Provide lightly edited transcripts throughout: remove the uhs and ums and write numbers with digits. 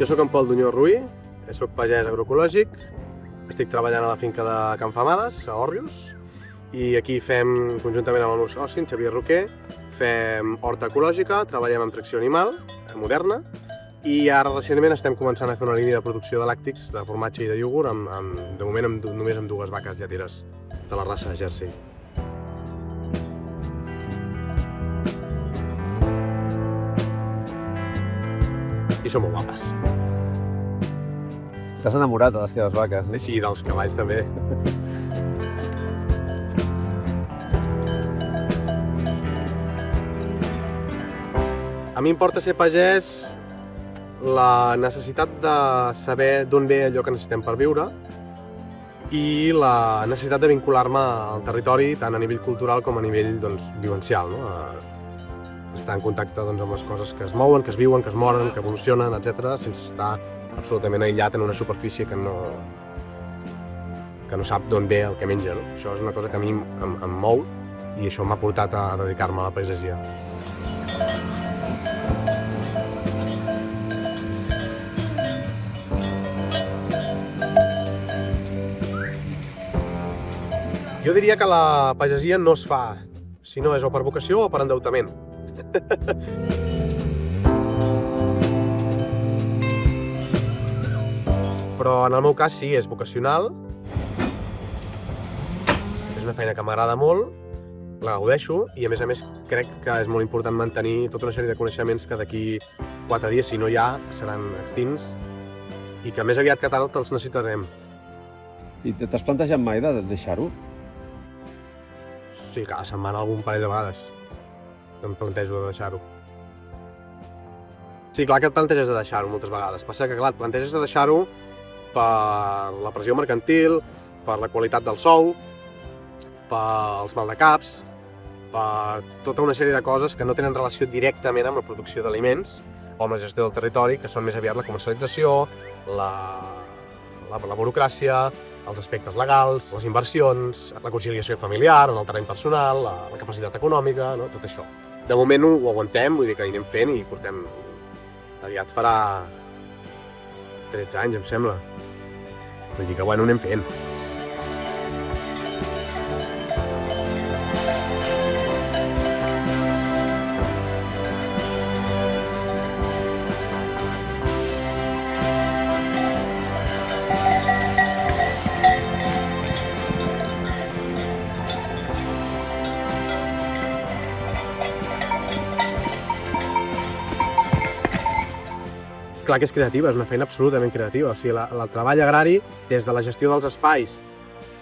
soc en Pol Dunyó Ruí, soc pagès agroecològic, estic treballant a la finca de Can Famades, a Òrrius, i aquí fem, conjuntament amb el meu soci, en Xavier Roquer, fem horta ecològica, treballem amb tracció animal, moderna, i ara recentment estem començant a fer una línia de producció de làctics, de formatge i de iogurt, de moment només amb 2 vaques lleteres de la raça Jersey. I són molt guapes. Estàs enamorat de les teves vaques, no? Sí, dels cavalls també. A mi importa ser pagès la necessitat de saber d'on ve allò que necessitem per viure i la necessitat de vincular-me al territori tant a nivell cultural com a nivell vivencial, no? Estar en contacte amb les coses que es mouen, que es viuen, que es moren, que evolucionen, etc., sense estar absolutament aïllat en una superfície que no sap d'on ve el que menja. No? Això és una cosa que a mi em mou i això m'ha portat a dedicar-me a la pagesia. Jo diria que la pagesia no es fa, sinó és o per vocació o per endeutament. Però en el meu cas sí, és vocacional. És una feina que m'agrada molt, la gaudeixo i a més crec que és molt important mantenir tota una sèrie de coneixements que d'aquí 4 dies, si no hi ha, seran extints i que més aviat que tard els necessitarem. I t'has plantejat mai de deixar-ho? Sí, cada setmana algun parell de vegades em plantejo de deixar-ho. Sí, clar que et planteges de deixar-ho moltes vegades. Passa que, clar, et planteges de deixar-ho per la pressió mercantil, per la qualitat del sou, pels maldecaps, per tota una sèrie de coses que no tenen relació directament amb la producció d'aliments o amb la gestió del territori, que són més aviat la comercialització, la burocràcia, els aspectes legals, les inversions, la conciliació familiar, en el terreny personal, la capacitat econòmica, no? Tot això. De moment ho aguantem, vull dir que hi anem fent i portem... Aviat farà 13 anys, em sembla. Vull dir que, bueno, ho anem fent. Clar que és creativa, és una feina absolutament creativa. O sigui, el treball agrari, des de la gestió dels espais,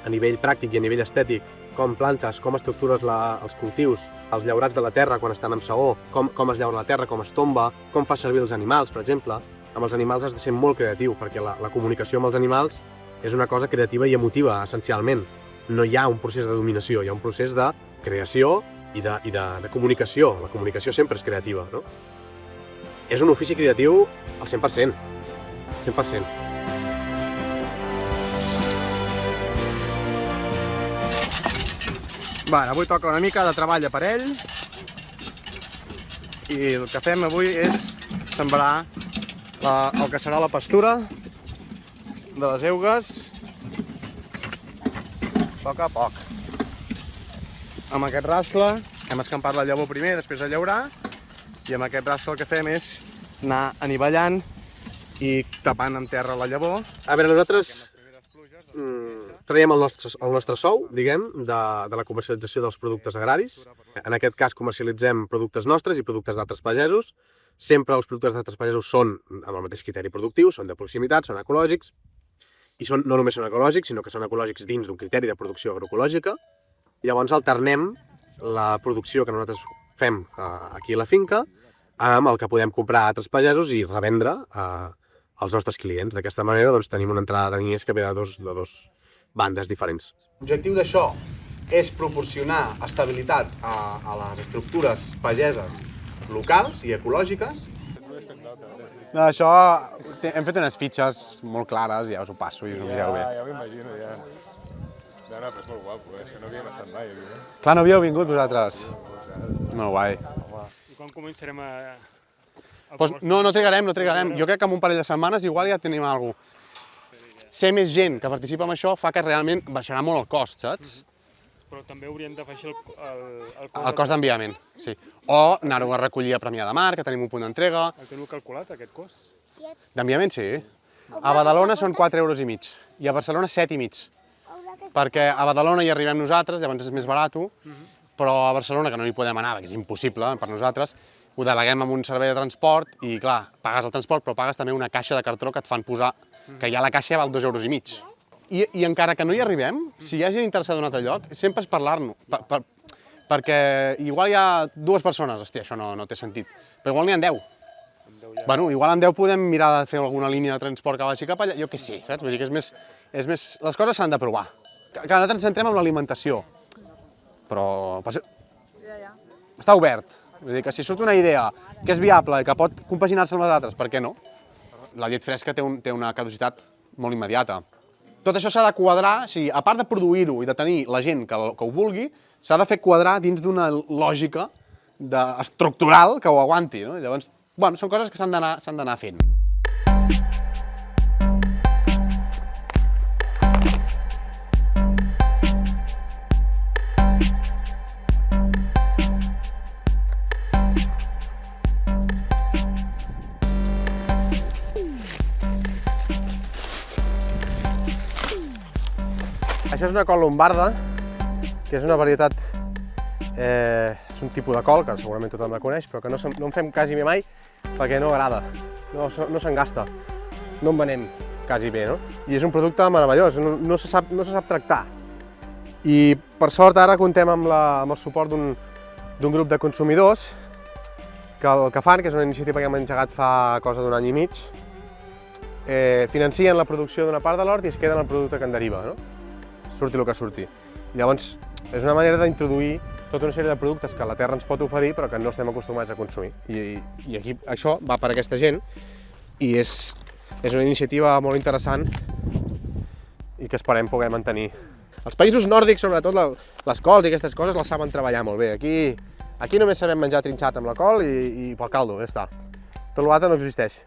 a nivell pràctic i a nivell estètic, com plantes, com estructures els cultius, els llaurats de la terra quan estan amb saó, com es llaura la terra, com es tomba, com fa servir els animals, per exemple. Amb els animals has de ser molt creatiu, perquè la comunicació amb els animals és una cosa creativa i emotiva, essencialment. No hi ha un procés de dominació, hi ha un procés de creació i de comunicació. La comunicació sempre és creativa, no? És un ofici creatiu al 100%. 100%. Bueno, avui toca una mica de treball aparell i el que fem avui és sembrar el que serà la pastura de les eugues a poc a poc. Amb aquest rascle hem escampat la llavor primer, després de llaurar, i amb aquest rascle el que fem és anar anivellant i tapant amb terra la llavor. A veure, nosaltres traiem el nostre sou, diguem, de la comercialització dels productes agraris. En aquest cas comercialitzem productes nostres i productes d'altres pagesos. Sempre els productes d'altres pagesos són amb el mateix criteri productiu, són de proximitat, són ecològics, i no només són ecològics, sinó que són ecològics dins d'un criteri de producció agroecològica. Llavors alternem la producció que nosaltres fem aquí a la finca amb el que podem comprar a altres pagesos i revendre als nostres clients. D'aquesta manera tenim una entrada de diners que ve de dos bandes diferents. L'objectiu d'això és proporcionar estabilitat a les estructures pageses locals i ecològiques. No, això hem fet unes fitxes molt clares, ja us ho passo i us ho mireu bé. Ja m'imagino, ja. No, però és molt guapo, això no havíem estat mai aquí. Clar, no havíeu vingut vosaltres? Molt guai. I quan començarem a Pues no trigarem. Jo crec que en un parell de setmanes igual ja tenim alguna cosa. Ser més gent que participa en això fa que realment baixarà molt el cost, saps? Però també hauríem d'afegir El cost d'enviament, sí. O anar-ho a recollir a Premià de Mar, que tenim un punt d'entrega. El teniu calculat, aquest cost? D'enviament, sí. A Badalona són 4,5 € i a Barcelona 7,5 €. Perquè a Badalona hi arribem nosaltres, llavors és més barat, però a Barcelona, que no hi podem anar, perquè és impossible per nosaltres, ho deleguem en un servei de transport i, clar, pagues el transport, però pagues també una caixa de cartró que et fan posar, que ja la caixa val 2,5 €. I encara que no hi arribem, si hi ha gent interessada en un altre lloc, sempre és parlar-nos, perquè igual hi ha 2 persones, hòstia, això no té sentit, però igual n'hi ha 10. Bueno, igual en 10 podem mirar de fer alguna línia de transport que vagi cap allà, jo què sé, saps? Vull dir que és més... Les coses s'han de provar. Que nosaltres ens centrem en l'alimentació, però està obert. Vull dir que si surt una idea que és viable i que pot compaginar-se amb les altres, per què no? La llet fresca té una caducitat molt immediata. Tot això s'ha de quadrar, o sigui, a part de produir-ho i de tenir la gent que ho vulgui, s'ha de fer quadrar dins d'una lògica estructural que ho aguanti, no? Llavors, bueno, són coses que s'han d'anar fent. Això és una col lombarda, que és una varietat, és un tipus de col, que segurament tothom la coneix, però que no en fem quasi bé mai, perquè no agrada, no s'engasta, no en venem quasi bé, no? I és un producte meravellós, no se sap tractar. I per sort ara contem amb el suport d'un grup de consumidors que el que fan, que és una iniciativa que hem engegat fa cosa d'un any i mig, financien la producció d'una part de l'hort i es queden el producte que en deriva, no? Surti el que surti. Llavors, és una manera d'introduir tota una sèrie de productes que la terra ens pot oferir però que no estem acostumats a consumir. I aquí això va per aquesta gent i és una iniciativa molt interessant i que esperem poder mantenir. Els països nòrdics, sobretot, les cols i aquestes coses les saben treballar molt bé. Aquí només sabem menjar trinxat amb la col i pel caldo, ja està. Tot l'altre no existeix.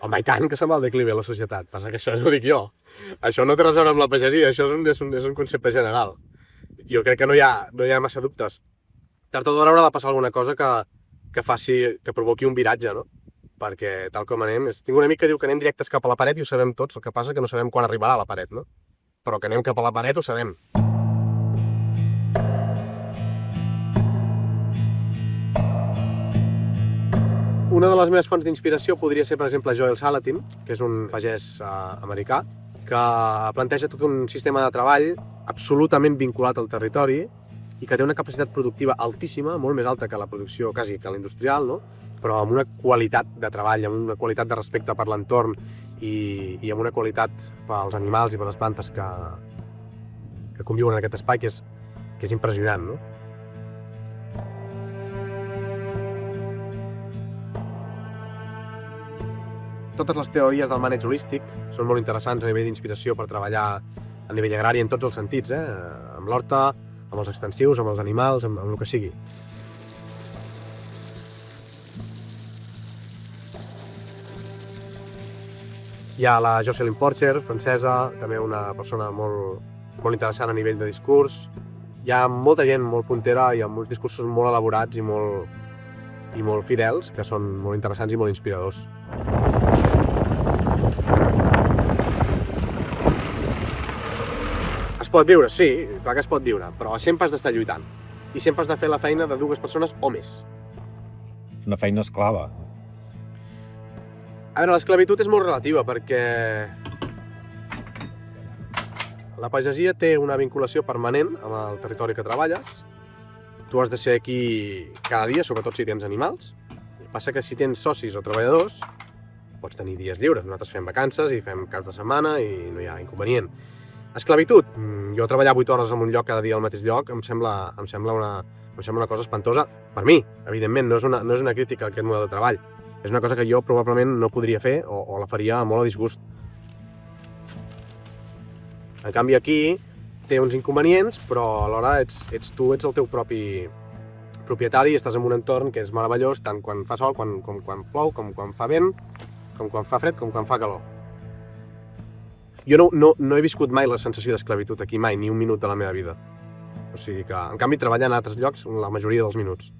Home, i tant que se'n va al declivi a la societat. Passa que això no ho dic jo. Això no té res a veure amb la pagesia, això és un concepte general. Jo crec que no hi ha massa dubtes. Tard o d'hora haurà de passar alguna cosa que provoqui un viratge, no? Perquè tal com anem... Tinc un amic que diu que anem directes cap a la paret i ho sabem tots, el que passa que no sabem quan arribarà a la paret, no? Però que anem cap a la paret ho sabem. Una de les meves fonts d'inspiració podria ser, per exemple, Joel Salatin, que és un pagès americà, que planteja tot un sistema de treball absolutament vinculat al territori i que té una capacitat productiva altíssima, molt més alta que la producció quasi que l'industrial, no? Però amb una qualitat de treball, amb una qualitat de respecte per l'entorn i amb una qualitat pels animals i per les plantes que conviuen en aquest espai que és impressionant, no? Totes les teories del maneig holístic són molt interessants a nivell d'inspiració per treballar a nivell agrari en tots els sentits, amb l'horta, amb els extensius, amb els animals, amb el que sigui. Hi ha la Jocelyn Porcher, francesa, també una persona molt interessant a nivell de discurs. Hi ha molta gent molt puntera i amb uns discursos molt elaborats i molt fidels, que són molt interessants i molt inspiradors. Es pot viure, sí, clar que es pot viure, però sempre has d'estar lluitant. I sempre has de fer la feina de 2 persones o més. És una feina esclava. A veure, l'esclavitud és molt relativa perquè la pagesia té una vinculació permanent amb el territori que treballes. Tu has de ser aquí cada dia, sobretot si tens animals. Passa que si tens socis o treballadors, pots tenir dies lliures. Nosaltres fem vacances i fem caps de setmana i no hi ha inconvenient. Esclavitud. Jo treballar 8 hores en un lloc cada dia al mateix lloc em sembla una cosa espantosa per mi. Evidentment, no és una crítica a aquest model de treball. És una cosa que jo probablement no podria fer o la faria molt a disgust. En canvi aquí té uns inconvenients, però alhora ets tu, ets el teu propi propietari i estàs en un entorn que és meravellós tant quan fa sol, com quan plou, com quan fa vent, com quan fa fred, com quan fa calor. Jo no he viscut mai la sensació d'esclavitud aquí, mai, ni un minut de la meva vida. O sigui que, en canvi, treballar en altres llocs la majoria dels minuts.